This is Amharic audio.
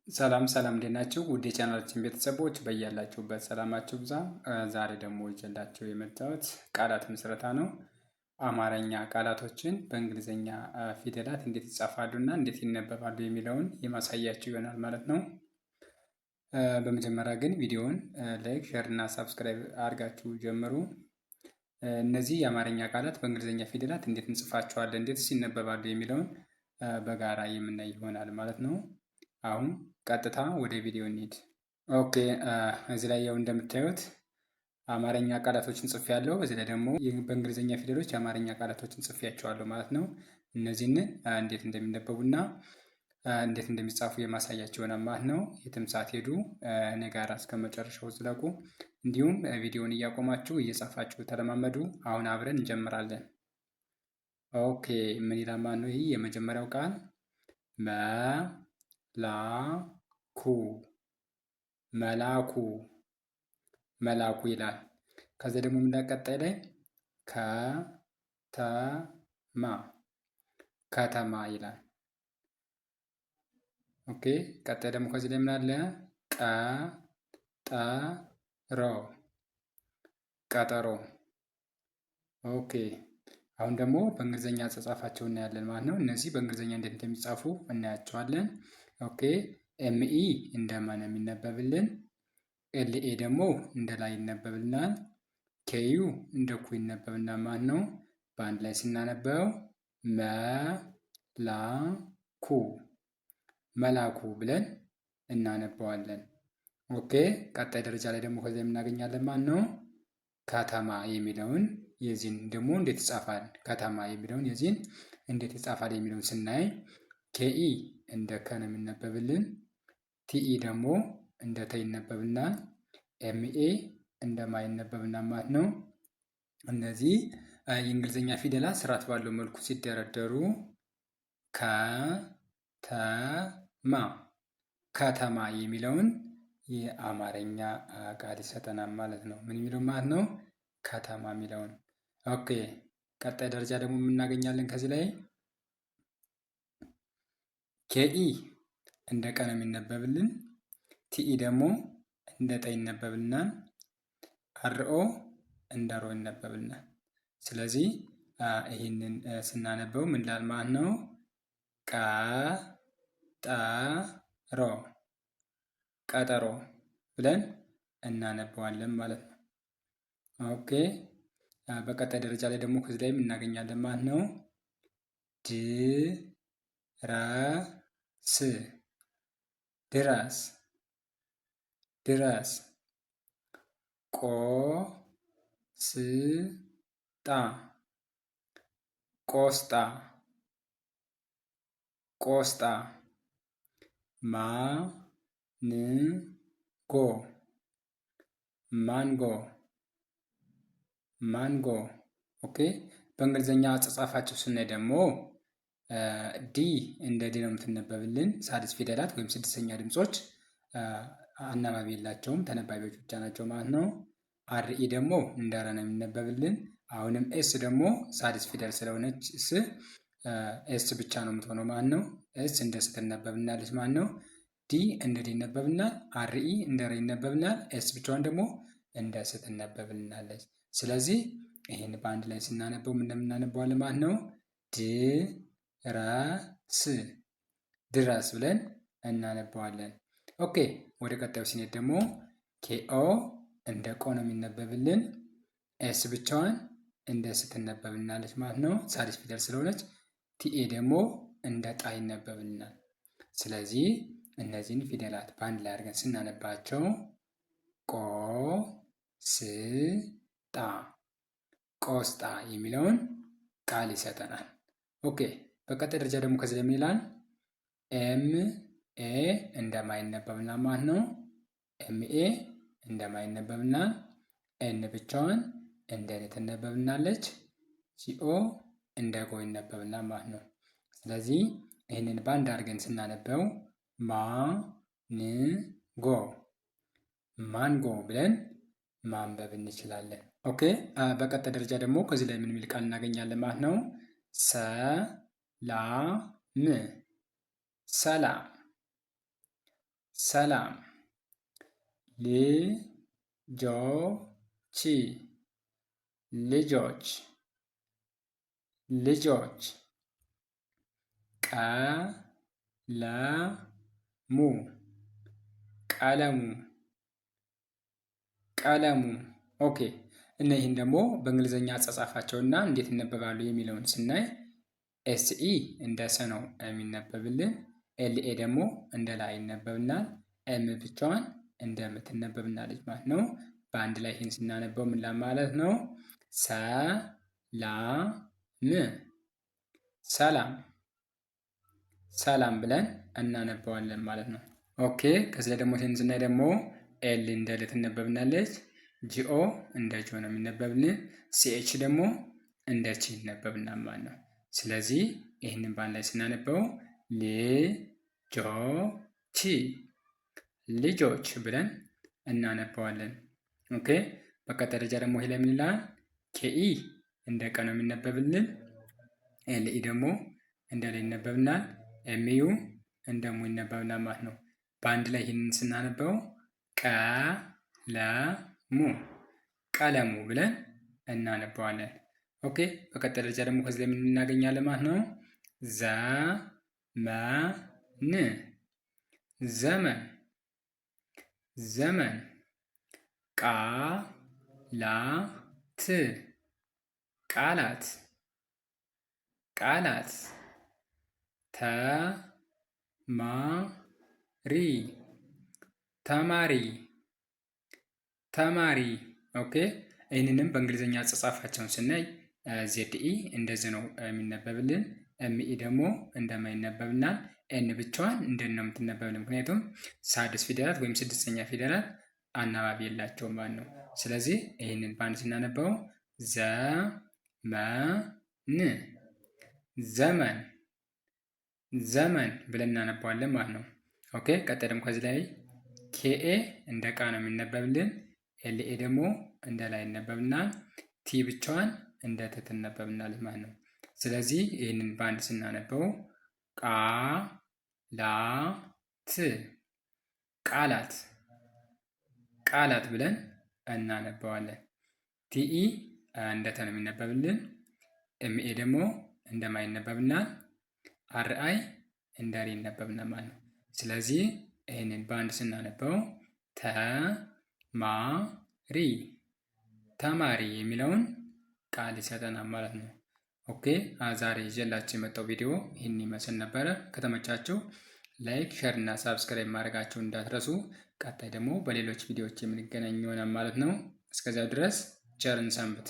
ሰላም ሰላም እንዴት ናችሁ? ውድ የቻናላችን ቤተሰቦች በያላችሁበት ሰላማችሁ ብዛ። ዛሬ ደግሞ ይዤላችሁ የመጣሁት ቃላት ምስረታ ነው። አማርኛ ቃላቶችን በእንግሊዝኛ ፊደላት እንዴት ይጻፋሉ እና እንዴት ይነበባሉ የሚለውን የማሳያችሁ ይሆናል ማለት ነው። በመጀመሪያ ግን ቪዲዮውን ላይክ፣ ሼር እና ሳብስክራይብ አድርጋችሁ ጀምሩ። እነዚህ የአማርኛ ቃላት በእንግሊዝኛ ፊደላት እንዴት እንጽፋቸዋለን፣ እንዴትስ ይነበባሉ የሚለውን በጋራ የምናይ ይሆናል ማለት ነው። አሁን ቀጥታ ወደ ቪዲዮ እንሂድ። ኦኬ እዚህ ላይ ያው እንደምታዩት አማርኛ ቃላቶችን ጽፌያለሁ። በዚህ ላይ ደግሞ በእንግሊዝኛ ፊደሎች የአማርኛ ቃላቶችን ጽፌያቸዋለሁ ማለት ነው። እነዚህን እንዴት እንደሚነበቡና እንዴት እንደሚጻፉ የማሳያቸው ይሆናል ማለት ነው። የትም ሳትሄዱ እኔ ጋር እስከ መጨረሻው ዝለቁ። እንዲሁም ቪዲዮውን እያቆማችሁ እየጻፋችሁ ተለማመዱ። አሁን አብረን እንጀምራለን። ኦኬ ምን ይላል ማለት ነው? ይህ የመጀመሪያው ቃል መላኩ መላኩ መላኩ ይላል። ከዚያ ደግሞ ቀጣይ ላይ ከተማ ከተማ ይላል። ኦኬ ቀጣይ ደግሞ ከዚህ ላይ ምን አለ? ቀጠሮ ቀጠሮ። ኦኬ አሁን ደግሞ በእንግሊዝኛ አጻጻፋቸው እናያለን ማለት ነው። እነዚህ በእንግሊዝኛ እንዴት እንደሚጻፉ እናያቸዋለን። ኦኬ ኤምኢ እንደ ማ ነው የሚነበብልን። ኤልኤ ደግሞ እንደ ላይ ይነበብልናል። ኬዩ እንደ ኩ ይነበብና ማለት ነው። በአንድ ላይ ስናነበው መላኩ መላኩ ብለን እናነበዋለን። ኦኬ ቀጣይ ደረጃ ላይ ደግሞ ከዚያ የምናገኛለን ማለት ነው ከተማ የሚለውን የዚህን ደግሞ እንዴት ይጻፋል? ከተማ የሚለውን የዚህን እንዴት ይጻፋል የሚለውን ስናይ ኬኢ እንደ ከ ነው የሚነበብልን። ቲኢ ደግሞ እንደ ተ ይነበብናል። ኤምኤ እንደ ማ ይነበብና ማለት ነው። እነዚህ የእንግሊዝኛ ፊደላት ስርዓት ባለው መልኩ ሲደረደሩ ከተማ ከተማ የሚለውን የአማርኛ ቃል ይሰጠናል ማለት ነው። ምን የሚለው ማለት ነው? ከተማ የሚለውን። ኦኬ ቀጣይ ደረጃ ደግሞ የምናገኛለን ከዚህ ላይ ኬኢ እንደ ቀ ነው የሚነበብልን። ቲኢ ደግሞ እንደ ጠ ይነበብልናል። አርኦ እንደ ሮ ይነበብልናል። ስለዚህ ይህንን ስናነበው ምን ይላል ማለት ነው? ቀጠሮ ቀጠሮ ብለን እናነበዋለን ማለት ነው። ኦኬ በቀጣይ ደረጃ ላይ ደግሞ ከዚህ ላይ እናገኛለን ማለት ነው ድረስ ድረስ ድረስ ቆስጣ ቆስጣ ቆስጣ ማንጎ ማንጎ ማንጎ። ኦኬ በእንግሊዝኛ አጻጻፋቸው ስናይ ደግሞ ዲ እንደ ዲ ነው የምትነበብልን። ሳድስ ፊደላት ወይም ስድስተኛ ድምጾች አናባቢ የላቸውም፣ ተነባቢዎች ብቻ ናቸው ማለት ነው። አርኢ ደግሞ እንደ ረ ነው የሚነበብልን። አሁንም ኤስ ደግሞ ሳድስ ፊደል ስለሆነች ኤስ ብቻ ነው የምትሆነው ማለት ነው። ኤስ እንደ ስ ትነበብናለች ማለት ነው። ዲ እንደ ዲ ይነበብናል። አርኢ እንደ ረ ይነበብናል። ኤስ ብቻዋን ደግሞ እንደ ስ ትነበብልናለች። ስለዚህ ይህን በአንድ ላይ ስናነበው እንደምናነበዋለን ማለት ነው። ድረስ ድረስ ብለን እናነበዋለን። ኦኬ ወደ ቀጣዩ ስንሄድ ደግሞ ኬኦ እንደ ቆ ነው የሚነበብልን። ኤስ ብቻዋን እንደ ስ ትነበብልናለች ማለት ነው፣ ሳድስ ፊደል ስለሆነች። ቲኤ ደግሞ እንደ ጣ ይነበብልናል። ስለዚህ እነዚህን ፊደላት በአንድ ላይ አድርገን ስናነባቸው ቆስጣ ቆስጣ የሚለውን ቃል ይሰጠናል። ኦኬ በቀጣይ ደረጃ ደግሞ ከዚህ ላይ ምን ይላል? ኤም ኤ እንደማይነበብና ማለት ነው። ኤም ኤ እንደማይነበብና ኤን ብቻዋን እንደ ነ ትነበብናለች። ሲኦ እንደ ጎ ይነበብና ማለት ነው። ስለዚህ ይህንን በአንድ አድርገን ስናነበው ማንጎ ማንጎ ብለን ማንበብ እንችላለን። ኦኬ በቀጣይ ደረጃ ደግሞ ከዚህ ላይ ምን የሚል ቃል እናገኛለን ማለት ነው? ሰላም ሰላም ሰላም ልጆች ልጆች ልጆች ቀለሙ ቀለሙ ቀለሙ። ኦኬ እነዚህን ደግሞ በእንግሊዝኛ አጻጻፋቸውና እንዴት ይነበባሉ የሚለውን ስናይ ኤስኢ እንደ ሰ ነው የሚነበብልን። ኤልኤ ደግሞ እንደ ላይ ይነበብናል። ኤም ብቻዋን እንደምትነበብናለች ማለት ነው። በአንድ ላይ ይህን ስናነበው ምን ማለት ነው? ሰላም ሰላም ሰላም ብለን እናነበዋለን ማለት ነው። ኦኬ ከዚህ ላይ ደግሞ ይህን ስናይ ደግሞ ኤል እንደ ል ትነበብናለች። ጂኦ እንደ ጆ ነው የሚነበብልን። ሲኤች ደግሞ እንደ ቺ ይነበብናል ማለት ነው። ስለዚህ ይህንን በአንድ ላይ ስናነበው ልጆች ልጆች ብለን እናነበዋለን። ኦኬ በቀጣይ ደረጃ ደግሞ ይሄ ላይ ምን ይላል? ኬኢ እንደ ቀ ነው የሚነበብልን። ኤልኢ ደግሞ እንደ ላይ ይነበብናል። ኤምዩ እንደ ሙ ይነበብናል ማለት ነው። በአንድ ላይ ይህንን ስናነበው ቀለሙ ቀለሙ ብለን እናነበዋለን። ኦኬ በቀጣይ ደረጃ ደግሞ ከዚህ ላይ ምን እናገኛለን ማለት ነው? ዘመን ዘመን ዘመን ቃላት ቃላት ቃላት ተማሪ ተማሪ ተማሪ። ኦኬ ይህንንም በእንግሊዝኛ አጻጻፋቸውን ስናይ ዜድኢ እንደዚህ ነው የሚነበብልን። ኤምኢ ደግሞ እንደማይነበብና ኤን ብቻዋን እንደን ነው የምትነበብልን። ምክንያቱም ሳድስ ፊደላት ወይም ስድስተኛ ፊደላት አናባቢ የላቸውም ማለት ነው። ስለዚህ ይህንን በአንድ ስናነበው ዘመን ዘመን ዘመን ብለን እናነባዋለን ማለት ነው። ኦኬ ቀጣይ ደግሞ ከዚህ ላይ ኬኤ እንደ ቃ ነው የሚነበብልን። ኤልኤ ደግሞ እንደ ላይ ይነበብናል። ቲ ብቻዋን እንደ ት ትነበብናለች ማለት ነው። ስለዚህ ይህንን በአንድ ስናነበው ቃላት ቃላት ቃላት ብለን እናነባዋለን። ቲኢ እንደ ተ ነው የሚነበብልን። ኤምኤ ደግሞ እንደማይነበብና አርአይ እንደ ሪ ይነበብና ማለት ነው። ስለዚህ ይህንን በአንድ ስናነበው ተማሪ ተማሪ የሚለውን ቃል ይሰጠናል ማለት ነው። ኦኬ ዛሬ ይዤላችሁ የመጣው ቪዲዮ ይህን ይመስል ነበረ። ከተመቻችሁ ላይክ፣ ሼር እና ሳብስክራይብ ማድረጋችሁን እንዳትረሱ። ቀጣይ ደግሞ በሌሎች ቪዲዮዎች የምንገናኝ ይሆናል ማለት ነው። እስከዚያው ድረስ ቸርን ሰንብት።